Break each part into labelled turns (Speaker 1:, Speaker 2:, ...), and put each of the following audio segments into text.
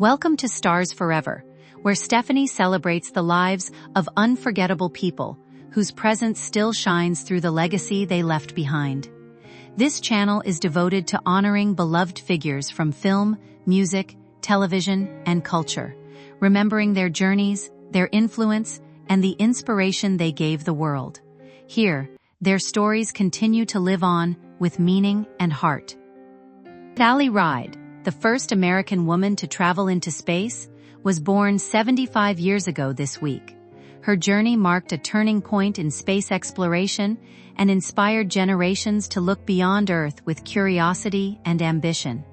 Speaker 1: Welcome to Stars Forever, where Stephanie celebrates the lives of unforgettable people whose presence still shines through the legacy they left behind. This channel is devoted to honoring beloved figures from film, music, television, and culture, remembering their journeys, their influence, and the inspiration they gave the world. Here, their stories continue to live on with meaning and heart. Sally Ride, the first American woman to travel into space, was born 75 years ago this week. Her journey marked a turning point in space exploration and inspired generations to look beyond Earth with curiosity and ambition.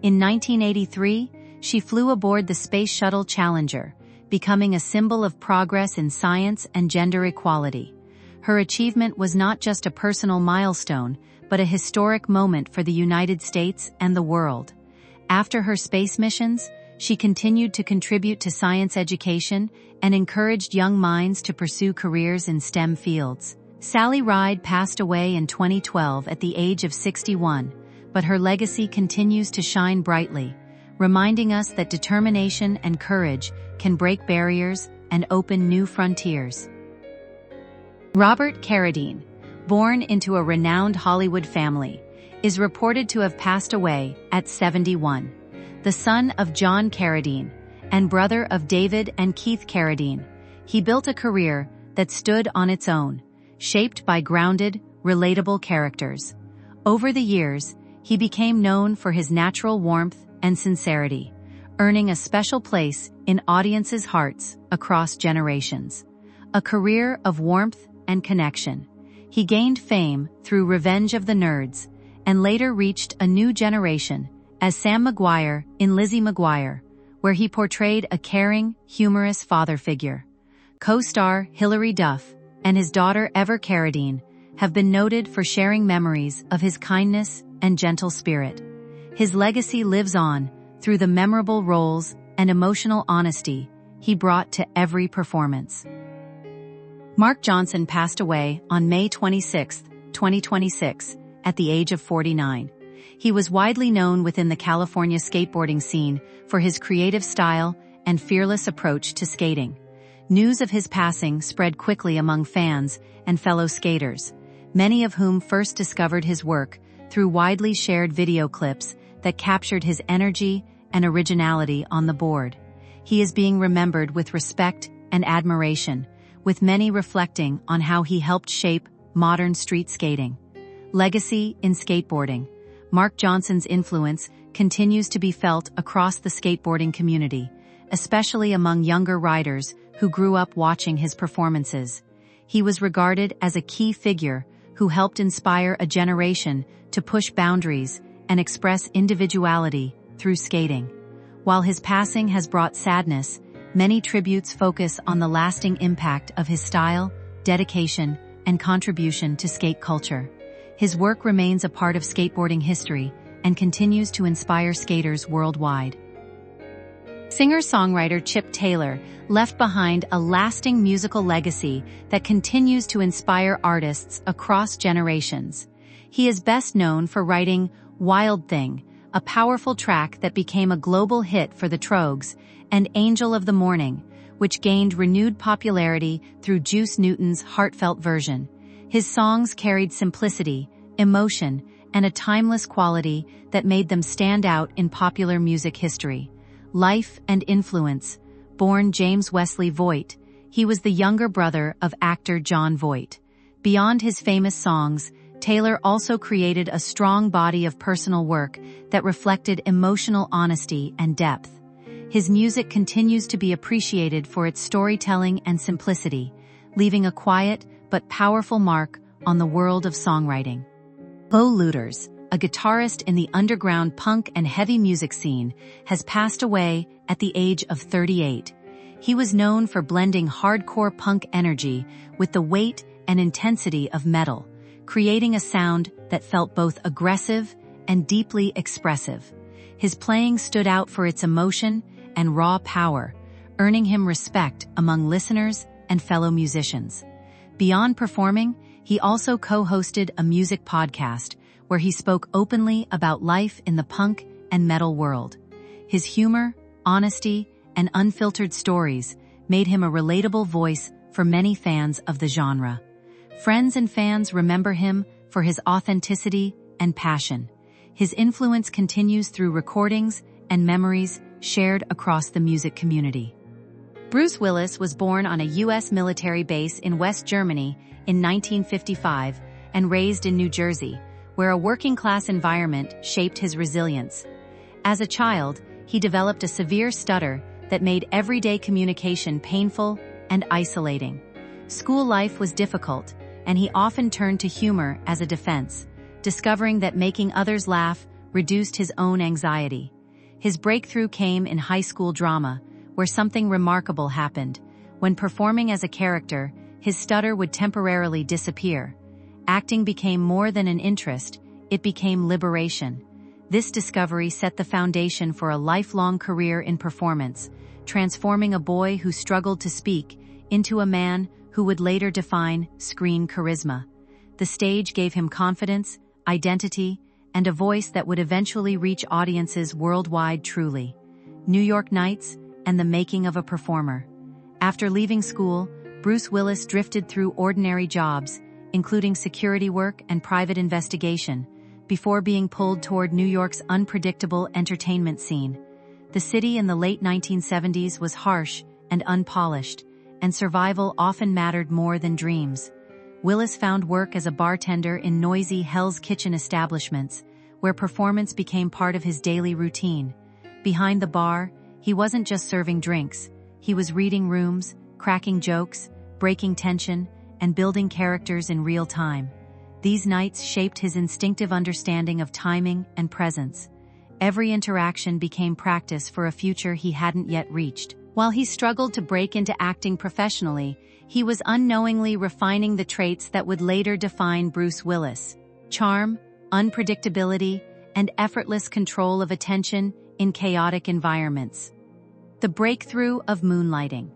Speaker 1: In 1983, she flew aboard the Space Shuttle Challenger, becoming a symbol of progress in science and gender equality. Her achievement was not just a personal milestone, but a historic moment for the United States and the world. After her space missions, she continued to contribute to science education and encouraged young minds to pursue careers in STEM fields. Sally Ride passed away in 2012 at the age of 61, but her legacy continues to shine brightly, reminding us that determination and courage can break barriers and open new frontiers. Robert Carradine, born into a renowned Hollywood family, is reported to have passed away at 71. The son of John Carradine and brother of David and Keith Carradine, he built a career that stood on its own, shaped by grounded, relatable characters. Over the years, he became known for his natural warmth and sincerity, earning a special place in audiences' hearts across generations. A career of warmth and connection. He gained fame through Revenge of the Nerds and later reached a new generation as Sam McGuire in Lizzie McGuire, where he portrayed a caring, humorous father figure. Co-star Hilary Duff and his daughter Ever Carradine have been noted for sharing memories of his kindness and gentle spirit. His legacy lives on through the memorable roles and emotional honesty he brought to every performance. Mark Johnson passed away on May 26, 2026, at the age of 49. He was widely known within the California skateboarding scene for his creative style and fearless approach to skating. News of his passing spread quickly among fans and fellow skaters, many of whom first discovered his work through widely shared video clips that captured his energy and originality on the board. He is being remembered with respect and admiration, with many reflecting on how he helped shape modern street skating. Legacy in skateboarding. Mark Johnson's influence continues to be felt across the skateboarding community, especially among younger riders who grew up watching his performances. He was regarded as a key figure who helped inspire a generation to push boundaries and express individuality through skating. While his passing has brought sadness, many tributes focus on the lasting impact of his style, dedication, and contribution to skate culture. His work remains a part of skateboarding history and continues to inspire skaters worldwide. Singer-songwriter Chip Taylor left behind a lasting musical legacy that continues to inspire artists across generations. He is best known for writing Wild Thing, a powerful track that became a global hit for the Troggs, and Angel of the Morning, which gained renewed popularity through Juice Newton's heartfelt version. His songs carried simplicity, emotion, and a timeless quality that made them stand out in popular music history. Life and influence. Born James Wesley Voigt, he was the younger brother of actor Jon Voight. Beyond his famous songs, Taylor also created a strong body of personal work that reflected emotional honesty and depth. His music continues to be appreciated for its storytelling and simplicity, leaving a quiet but powerful mark on the world of songwriting. Bo Luters, a guitarist in the underground punk and heavy music scene, has passed away at the age of 38. He was known for blending hardcore punk energy with the weight and intensity of metal, creating a sound that felt both aggressive and deeply expressive. His playing stood out for its emotion and raw power, earning him respect among listeners and fellow musicians. Beyond performing, he also co-hosted a music podcast where he spoke openly about life in the punk and metal world. His humor, honesty, and unfiltered stories made him a relatable voice for many fans of the genre. Friends and fans remember him for his authenticity and passion. His influence continues through recordings and memories shared across the music community. Bruce Willis was born on a U.S. military base in West Germany in 1955 and raised in New Jersey, where a working-class environment shaped his resilience. As a child, he developed a severe stutter that made everyday communication painful and isolating. School life was difficult, and he often turned to humor as a defense, discovering that making others laugh reduced his own anxiety. His breakthrough came in high school drama, where something remarkable happened. When performing as a character, his stutter would temporarily disappear. Acting became more than an interest, it became liberation. This discovery set the foundation for a lifelong career in performance, transforming a boy who struggled to speak into a man who would later define screen charisma. The stage gave him confidence, identity, and a voice that would eventually reach audiences worldwide. Truly, New York Nights and the making of a performer. After leaving school, Bruce Willis drifted through ordinary jobs, including security work and private investigation, before being pulled toward New York's unpredictable entertainment scene. The city in the late 1970s was harsh and unpolished, and survival often mattered more than dreams. Willis found work as a bartender in noisy Hell's Kitchen establishments, where performance became part of his daily routine. Behind the bar, he wasn't just serving drinks, he was reading rooms, cracking jokes, breaking tension, and building characters in real time. These nights shaped his instinctive understanding of timing and presence. Every interaction became practice for a future he hadn't yet reached. While he struggled to break into acting professionally, he was unknowingly refining the traits that would later define Bruce Willis: charm, unpredictability, and effortless control of attention in chaotic environments. The breakthrough of moonlighting.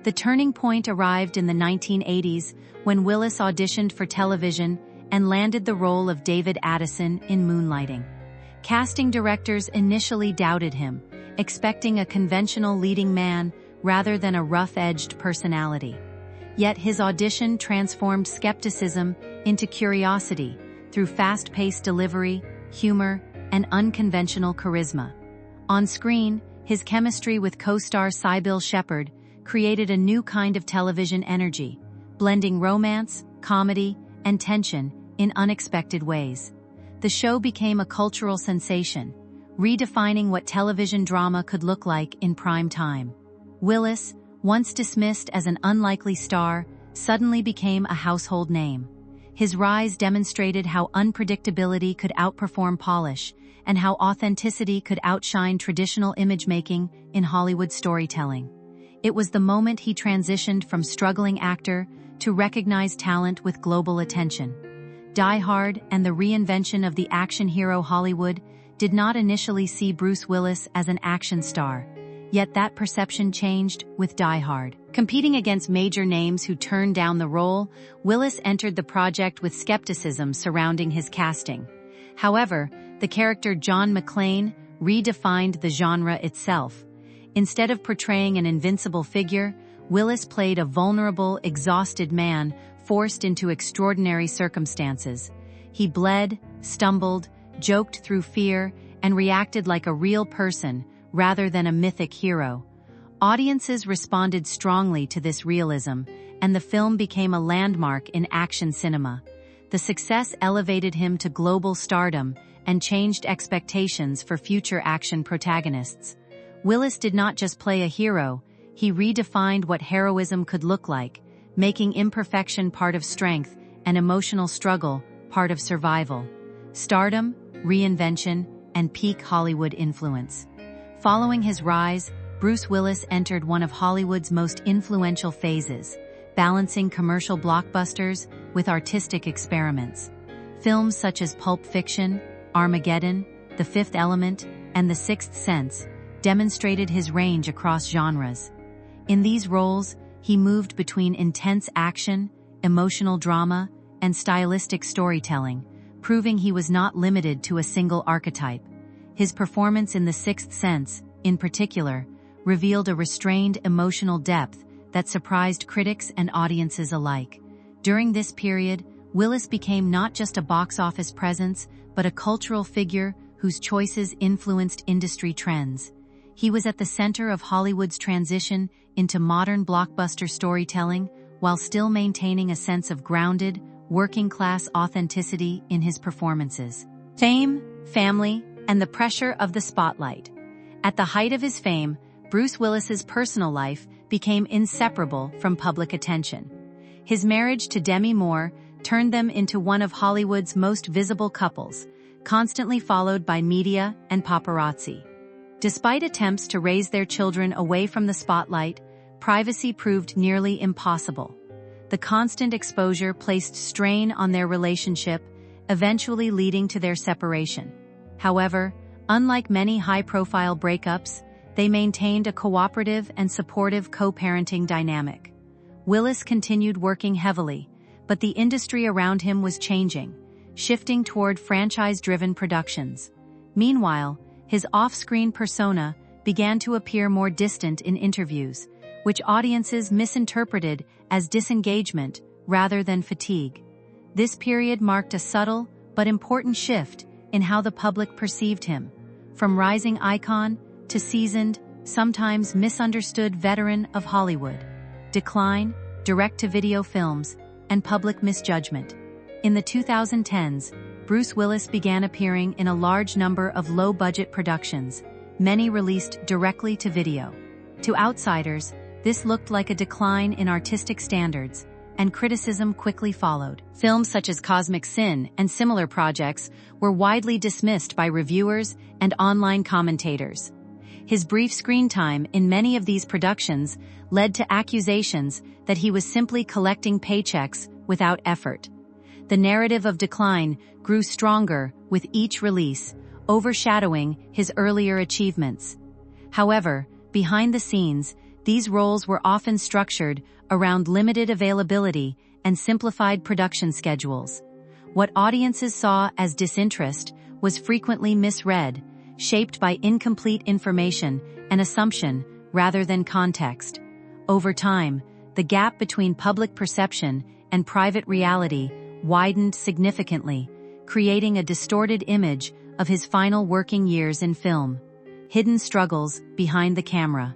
Speaker 1: The turning point arrived in the 1980s when Willis auditioned for television and landed the role of David Addison in Moonlighting. Casting directors initially doubted him, expecting a conventional leading man rather than a rough-edged personality. Yet his audition transformed skepticism into curiosity through fast-paced delivery, humor, and unconventional charisma. On screen, his chemistry with co-star Sybil Shepherd created a new kind of television energy, blending romance, comedy, and tension in unexpected ways. The show became a cultural sensation, redefining what television drama could look like in prime time. Willis, once dismissed as an unlikely star, suddenly became a household name. His rise demonstrated how unpredictability could outperform polish, and how authenticity could outshine traditional image-making in Hollywood storytelling. It was the moment he transitioned from struggling actor to recognized talent with global attention. Die Hard and the reinvention of the action hero Hollywood did not initially see Bruce Willis as an action star, yet that perception changed with Die Hard. Competing against major names who turned down the role, Willis entered the project with skepticism surrounding his casting. However, the character John McClane redefined the genre itself. Instead of portraying an invincible figure, Willis played a vulnerable, exhausted man forced into extraordinary circumstances. He bled, stumbled, joked through fear, and reacted like a real person rather than a mythic hero. Audiences responded strongly to this realism, and the film became a landmark in action cinema. The success elevated him to global stardom and changed expectations for future action protagonists. Willis did not just play a hero, he redefined what heroism could look like, making imperfection part of strength and emotional struggle part of survival. Stardom, reinvention, and peak Hollywood influence. Following his rise, Bruce Willis entered one of Hollywood's most influential phases, balancing commercial blockbusters with artistic experiments. Films such as Pulp Fiction, Armageddon, The Fifth Element, and The Sixth Sense demonstrated his range across genres. In these roles, he moved between intense action, emotional drama, and stylistic storytelling, proving he was not limited to a single archetype. His performance in The Sixth Sense, in particular, revealed a restrained emotional depth that surprised critics and audiences alike. During this period, Willis became not just a box office presence, but a cultural figure whose choices influenced industry trends. He was at the center of Hollywood's transition into modern blockbuster storytelling, while still maintaining a sense of grounded, working-class authenticity in his performances. Fame, family, and the pressure of the spotlight. At the height of his fame, Bruce Willis's personal life became inseparable from public attention. His marriage to Demi Moore turned them into one of Hollywood's most visible couples, constantly followed by media and paparazzi. Despite attempts to raise their children away from the spotlight, privacy proved nearly impossible. The constant exposure placed strain on their relationship, eventually leading to their separation. However, unlike many high-profile breakups, they maintained a cooperative and supportive co-parenting dynamic. Willis continued working heavily, but the industry around him was changing, shifting toward franchise-driven productions. Meanwhile, his off-screen persona began to appear more distant in interviews, which audiences misinterpreted as disengagement rather than fatigue. This period marked a subtle but important shift in how the public perceived him, from rising icon to seasoned, sometimes misunderstood veteran of Hollywood. Decline, direct-to-video films, and public misjudgment. In the 2010s, Bruce Willis began appearing in a large number of low-budget productions, many released directly to video. To outsiders, this looked like a decline in artistic standards, and criticism quickly followed. Films such as Cosmic Sin and similar projects were widely dismissed by reviewers and online commentators. His brief screen time in many of these productions led to accusations that he was simply collecting paychecks without effort. The narrative of decline grew stronger with each release, overshadowing his earlier achievements. However, behind the scenes, these roles were often structured around limited availability and simplified production schedules. What audiences saw as disinterest was frequently misread, shaped by incomplete information and assumption rather than context. Over time, the gap between public perception and private reality widened significantly, creating a distorted image of his final working years in film. Hidden struggles behind the camera.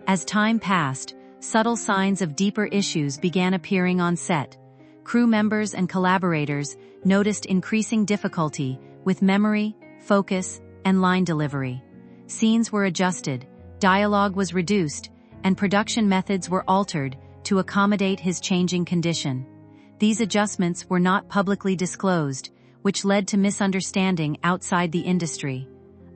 Speaker 1: As time passed, subtle signs of deeper issues began appearing on set. Crew members and collaborators noticed increasing difficulty with memory, focus, and line delivery. Scenes were adjusted, dialogue was reduced, and production methods were altered to accommodate his changing condition. These adjustments were not publicly disclosed, which led to misunderstanding outside the industry.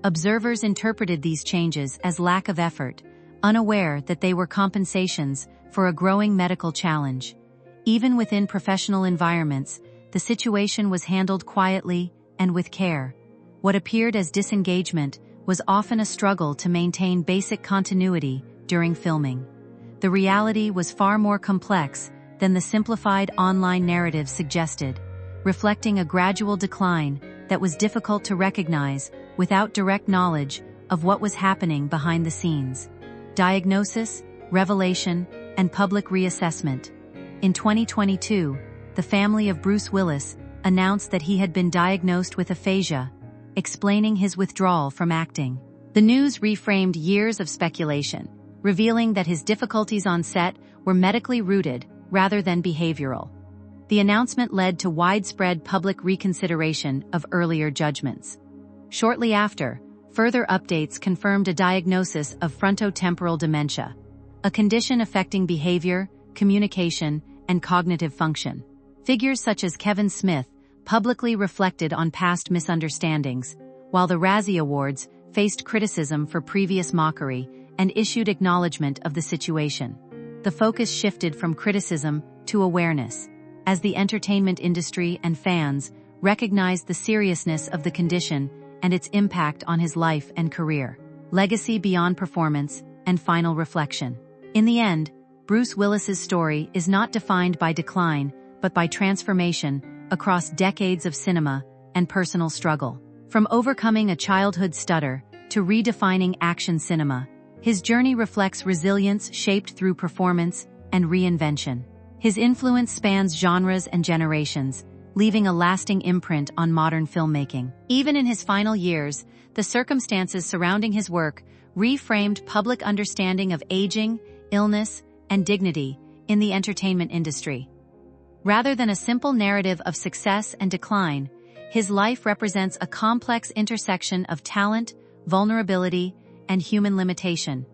Speaker 1: Observers interpreted these changes as lack of effort, unaware that they were compensations for a growing medical challenge. Even within professional environments, the situation was handled quietly and with care. What appeared as disengagement was often a struggle to maintain basic continuity during filming. The reality was far more complex than the simplified online narrative suggested, reflecting a gradual decline that was difficult to recognize without direct knowledge of what was happening behind the scenes. Diagnosis, revelation, and public reassessment. In 2022, the family of Bruce Willis announced that he had been diagnosed with aphasia, explaining his withdrawal from acting. The news reframed years of speculation, revealing that his difficulties on set were medically rooted rather than behavioral. The announcement led to widespread public reconsideration of earlier judgments. Shortly after, further updates confirmed a diagnosis of frontotemporal dementia, a condition affecting behavior, communication, and cognitive function. Figures such as Kevin Smith publicly reflected on past misunderstandings, while the Razzie Awards faced criticism for previous mockery and issued acknowledgement of the situation. The focus shifted from criticism to awareness, as the entertainment industry and fans recognized the seriousness of the condition and its impact on his life and career. Legacy beyond performance and final reflection. In the end, Bruce Willis's story is not defined by decline, but by transformation across decades of cinema and personal struggle. From overcoming a childhood stutter to redefining action cinema, His journey reflects resilience shaped through performance and reinvention. His influence spans genres and generations, leaving a lasting imprint on modern filmmaking. Even in his final years, the circumstances surrounding his work reframed public understanding of aging, illness, and dignity in the entertainment industry. Rather than a simple narrative of success and decline, his life represents a complex intersection of talent, vulnerability, and human limitation.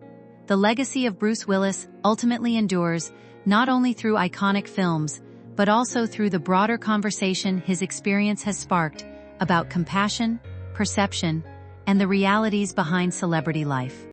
Speaker 1: The legacy of Bruce Willis ultimately endures not only through iconic films, but also through the broader conversation his experience has sparked about compassion, perception, and the realities behind celebrity life.